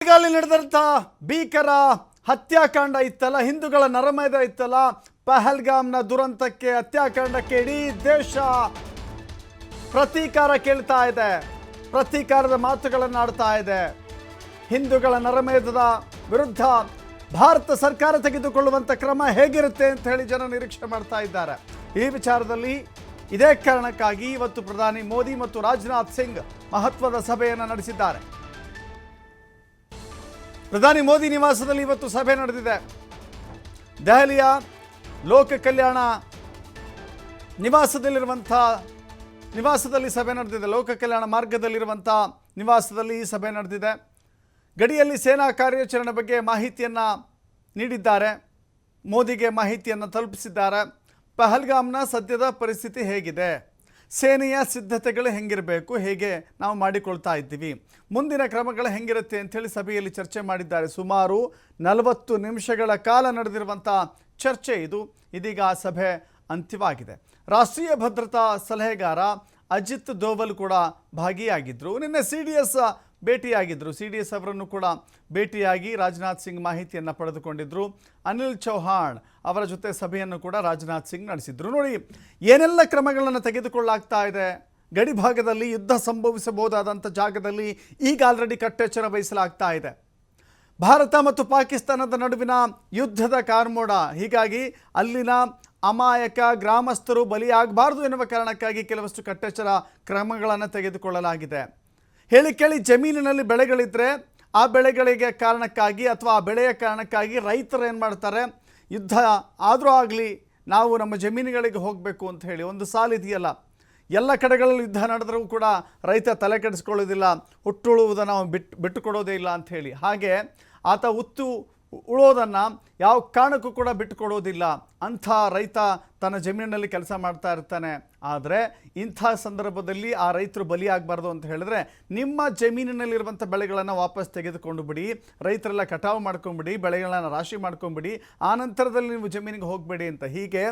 ಬೆಳಗಾವಿ ನಡೆದಂಥ ಭೀಕರ ಹತ್ಯಾಕಾಂಡ ಇತ್ತಲ್ಲ, ಹಿಂದೂಗಳ ನರಮೇಧ ಇತ್ತಲ್ಲ, ಪಹಲ್ಗಾಮ್ನ ದುರಂತಕ್ಕೆ, ಹತ್ಯಾಕಾಂಡಕ್ಕೆ ಇಡೀ ದೇಶ ಪ್ರತೀಕಾರ ಕೇಳ್ತಾ ಇದೆ, ಪ್ರತೀಕಾರದ ಮಾತುಗಳನ್ನು ಆಡ್ತಾ ಇದೆ. ಹಿಂದೂಗಳ ನರಮೇಧದ ವಿರುದ್ಧ ಭಾರತ ಸರ್ಕಾರ ತೆಗೆದುಕೊಳ್ಳುವಂಥ ಕ್ರಮ ಹೇಗಿರುತ್ತೆ ಅಂತ ಹೇಳಿ ಜನ ನಿರೀಕ್ಷೆ ಮಾಡ್ತಾ ಇದ್ದಾರೆ. ಈ ವಿಚಾರದಲ್ಲಿ ಇದೇ ಕಾರಣಕ್ಕಾಗಿ ಇವತ್ತು ಪ್ರಧಾನಿ ಮೋದಿ ಮತ್ತು ರಾಜನಾಥ್ ಸಿಂಗ್ ಮಹತ್ವದ ಸಭೆಯನ್ನು ನಡೆಸಿದ್ದಾರೆ. ಪ್ರಧಾನಿ ಮೋದಿ ನಿವಾಸದಲ್ಲಿ ಇವತ್ತು ಸಭೆ ನಡೆದಿದೆ. ದೆಹಲಿಯ ಲೋಕ ಕಲ್ಯಾಣ ನಿವಾಸದಲ್ಲಿ ಸಭೆ ನಡೆದಿದೆ. ಲೋಕ ಕಲ್ಯಾಣ ಮಾರ್ಗದಲ್ಲಿರುವಂಥ ನಿವಾಸದಲ್ಲಿ ಈ ಸಭೆ ನಡೆದಿದೆ. ಗಡಿಯಲ್ಲಿ ಸೇನಾ ಕಾರ್ಯಾಚರಣೆ ಬಗ್ಗೆ ಮಾಹಿತಿಯನ್ನು ನೀಡಿದ್ದಾರೆ. ಮೋದಿಗೆ ಮಾಹಿತಿಯನ್ನು ತಲುಪಿಸಿದ್ದಾರೆ. ಪಹಲ್ಗಾಮ್ನ ಸದ್ಯದ ಪರಿಸ್ಥಿತಿ ಹೇಗಿದೆ, ಸೇನೆಯ ಸಿದ್ಧತೆಗಳು ಹೆಂಗಿರಬೇಕು, ಹೇಗೆ ನಾವು ಮಾಡಿಕೊಳ್ತಾ ಇದ್ದೀವಿ, ಮುಂದಿನ ಕ್ರಮಗಳು ಹೆಂಗಿರುತ್ತೆ ಅಂಥೇಳಿ ಸಭೆಯಲ್ಲಿ ಚರ್ಚೆ ಮಾಡಿದ್ದಾರೆ. ಸುಮಾರು 40 ನಿಮಿಷಗಳ ಕಾಲ ನಡೆದಿರುವಂಥ ಚರ್ಚೆ ಇದು. ಇದೀಗ ಆ ಸಭೆ ಅಂತ್ಯವಾಗಿದೆ. ರಾಷ್ಟ್ರೀಯ ಭದ್ರತಾ ಸಲಹೆಗಾರ ಅಜಿತ್ ದೋವಲ್ ಕೂಡ ಭಾಗಿಯಾಗಿದ್ದರು. ನಿನ್ನೆ CDS ಭೇಟಿಯಾಗಿದ್ದರು. CDS ಅವರನ್ನು ಕೂಡ ಭೇಟಿಯಾಗಿ ರಾಜನಾಥ್ ಸಿಂಗ್ ಮಾಹಿತಿಯನ್ನು ಪಡೆದುಕೊಂಡಿದ್ದರು. ಅನಿಲ್ ಚೌಹಾಣ್ ಅವರ ಜೊತೆ ಸಭೆಯನ್ನು ಕೂಡ ರಾಜನಾಥ್ ಸಿಂಗ್ ನಡೆಸಿದ್ರು. ನೋಡಿ ಏನೆಲ್ಲ ಕ್ರಮಗಳನ್ನು ತೆಗೆದುಕೊಳ್ಳಲಾಗ್ತಾ ಇದೆ. ಗಡಿ ಭಾಗದಲ್ಲಿ ಯುದ್ಧ ಸಂಭವಿಸಬಹುದಾದಂಥ ಜಾಗದಲ್ಲಿ ಈಗ ಆಲ್ರೆಡಿ ಕಟ್ಟೆಚ್ಚರ ವಹಿಸಲಾಗ್ತಾ ಇದೆ. ಭಾರತ ಮತ್ತು ಪಾಕಿಸ್ತಾನದ ನಡುವಿನ ಯುದ್ಧದ ಕಾರ್ಮೋಡ, ಹೀಗಾಗಿ ಅಲ್ಲಿನ ಅಮಾಯಕ ಗ್ರಾಮಸ್ಥರು ಬಲಿಯಾಗಬಾರ್ದು ಎನ್ನುವ ಕಾರಣಕ್ಕಾಗಿ ಕೆಲವಷ್ಟು ಕಟ್ಟೆಚ್ಚರ ಕ್ರಮಗಳನ್ನು ತೆಗೆದುಕೊಳ್ಳಲಾಗಿದೆ. ಹೇಳಿ ಕೇಳಿ ಜಮೀನಿನಲ್ಲಿ ಬೆಳೆಗಳಿದ್ದರೆ ಆ ಬೆಳೆಗಳಿಗೆ ಕಾರಣಕ್ಕಾಗಿ ಅಥವಾ ಆ ಬೆಳೆಯ ಕಾರಣಕ್ಕಾಗಿ ರೈತರು ಏನು ಮಾಡ್ತಾರೆ, ಯುದ್ಧ ಆದರೂ ಆಗಲಿ ನಾವು ನಮ್ಮ ಜಮೀನುಗಳಿಗೆ ಹೋಗಬೇಕು ಅಂತ ಹೇಳಿ ಒಂದು ಸಾಲಿದೆಯಲ್ಲ, ಎಲ್ಲ ಕಡೆಗಳಲ್ಲಿ ಯುದ್ಧ ನಡೆದರೂ ಕೂಡ ರೈತ ತಲೆ ಕೆಡಿಸ್ಕೊಳ್ಳೋದಿಲ್ಲ, ಹುಟ್ಟುಳುವುದನ್ನು ಬಿಟ್ಟು ಕೊಡೋದೇ ಇಲ್ಲ ಅಂಥೇಳಿ. ಹಾಗೆ ಆತ ಉಳೋದನ್ನು ಯಾವ ಕಾರಣಕ್ಕೂ ಕೂಡ ಬಿಟ್ಟುಕೊಡೋದಿಲ್ಲ. ಅಂಥ ರೈತ ತನ್ನ ಜಮೀನಿನಲ್ಲಿ ಕೆಲಸ ಮಾಡ್ತಾ ಇರ್ತಾನೆ. ಆದರೆ ಇಂಥ ಸಂದರ್ಭದಲ್ಲಿ ಆ ರೈತರು ಬಲಿಯಾಗಬಾರ್ದು ಅಂತ ಹೇಳಿದ್ರೆ ನಿಮ್ಮ ಜಮೀನಿನಲ್ಲಿರುವಂಥ ಬೆಳೆಗಳನ್ನು ವಾಪಸ್ ತೆಗೆದುಕೊಂಡು ಬಿಡಿ, ರೈತರೆಲ್ಲ ಕಟಾವು ಮಾಡ್ಕೊಂಬಿಡಿ, ಬೆಳೆಗಳನ್ನು ರಾಶಿ ಮಾಡ್ಕೊಂಬಿಡಿ, ಆ ನಂತರದಲ್ಲಿ ನೀವು ಜಮೀನಿಗೆ ಹೋಗಬೇಡಿ ಅಂತ. ಹೀಗೆ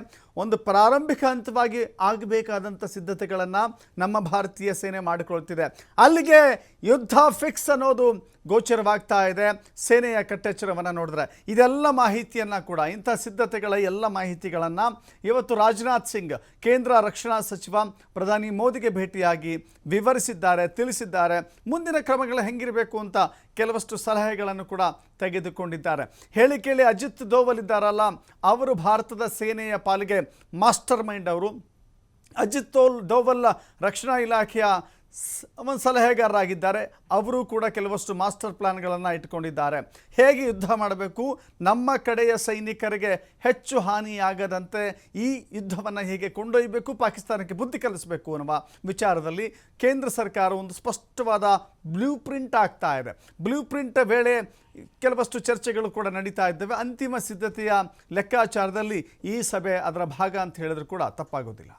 ಒಂದು ಪ್ರಾರಂಭಿಕ ಹಂತವಾಗಿ ಆಗಬೇಕಾದಂಥ ಸಿದ್ಧತೆಗಳನ್ನು ನಮ್ಮ ಭಾರತೀಯ ಸೇನೆ ಮಾಡಿಕೊಳ್ತಿದೆ. ಅಲ್ಲಿಗೆ ಯುದ್ಧ ಫಿಕ್ಸ್ ಅನ್ನೋದು ಗೋಚರವಾಗ್ತಾ ಇದೆ. ಸೇನೆಯ ಕಟ್ಟೆಚ್ಚರವನ್ನು ನೋಡಿದ್ರೆ ಇದೆಲ್ಲ ಮಾಹಿತಿಯನ್ನು ಕೂಡ, ಇಂಥ ಸಿದ್ಧತೆಗಳ ಎಲ್ಲ ಮಾಹಿತಿಗಳನ್ನು ಇವತ್ತು ರಾಜನಾಥ್ ಸಿಂಗ್ ಕೇಂದ್ರ ರಕ್ಷಣಾ ಸಚಿವ ಪ್ರಧಾನಿ ಮೋದಿಗೆ ಭೇಟಿಯಾಗಿ ವಿವರಿಸಿದ್ದಾರೆ, ತಿಳಿಸಿದ್ದಾರೆ. ಮುಂದಿನ ಕ್ರಮಗಳು ಹೆಂಗಿರಬೇಕು ಅಂತ ಕೆಲವಷ್ಟು ಸಲಹೆಗಳನ್ನು ಕೂಡ ತೆಗೆದುಕೊಂಡಿದ್ದಾರೆ. ಹೇಳಿ ಕೇಳಿ ಅಜಿತ್ ದೋವಲ್ ಇದ್ದಾರಲ್ಲ, ಅವರು ಭಾರತದ ಸೇನೆಯ ಪಾಲಿಗೆ ಮಾಸ್ಟರ್ ಮೈಂಡ್. ಅವರು ಅಜಿತ್ ದೋವಲ್ ರಕ್ಷಣಾ ಇಲಾಖೆಯ ಒಂದು ಸಲಹೆಗಾರರಾಗಿದ್ದಾರೆ. ಅವರು ಕೂಡ ಕೆಲವಷ್ಟು ಮಾಸ್ಟರ್ ಪ್ಲಾನ್ಗಳನ್ನು ಇಟ್ಕೊಂಡಿದ್ದಾರೆ. ಹೇಗೆ ಯುದ್ಧ ಮಾಡಬೇಕು, ನಮ್ಮ ಕಡೆಯ ಸೈನಿಕರಿಗೆ ಹೆಚ್ಚು ಹಾನಿಯಾಗದಂತೆ ಈ ಯುದ್ಧವನ್ನು ಹೇಗೆ ಕೊಂಡೊಯ್ಯಬೇಕು, ಪಾಕಿಸ್ತಾನಕ್ಕೆ ಬುದ್ಧಿ ಕಲಿಸಬೇಕು ಅನ್ನುವ ವಿಚಾರದಲ್ಲಿ ಕೇಂದ್ರ ಸರ್ಕಾರ ಒಂದು ಸ್ಪಷ್ಟವಾದ ಬ್ಲೂ ಪ್ರಿಂಟ್ ಆಗ್ತಾ ಇದೆ. ಬ್ಲೂ ಪ್ರಿಂಟ್ ವೇಳೆ ಕೆಲವಷ್ಟು ಚರ್ಚೆಗಳು ಕೂಡ ನಡೀತಾ ಇದ್ದಾವೆ. ಅಂತಿಮ ಸಿದ್ಧತೆಯ ಲೆಕ್ಕಾಚಾರದಲ್ಲಿ ಈ ಸಭೆ ಅದರ ಭಾಗ ಅಂತ ಹೇಳಿದ್ರು ಕೂಡ ತಪ್ಪಾಗೋದಿಲ್ಲ.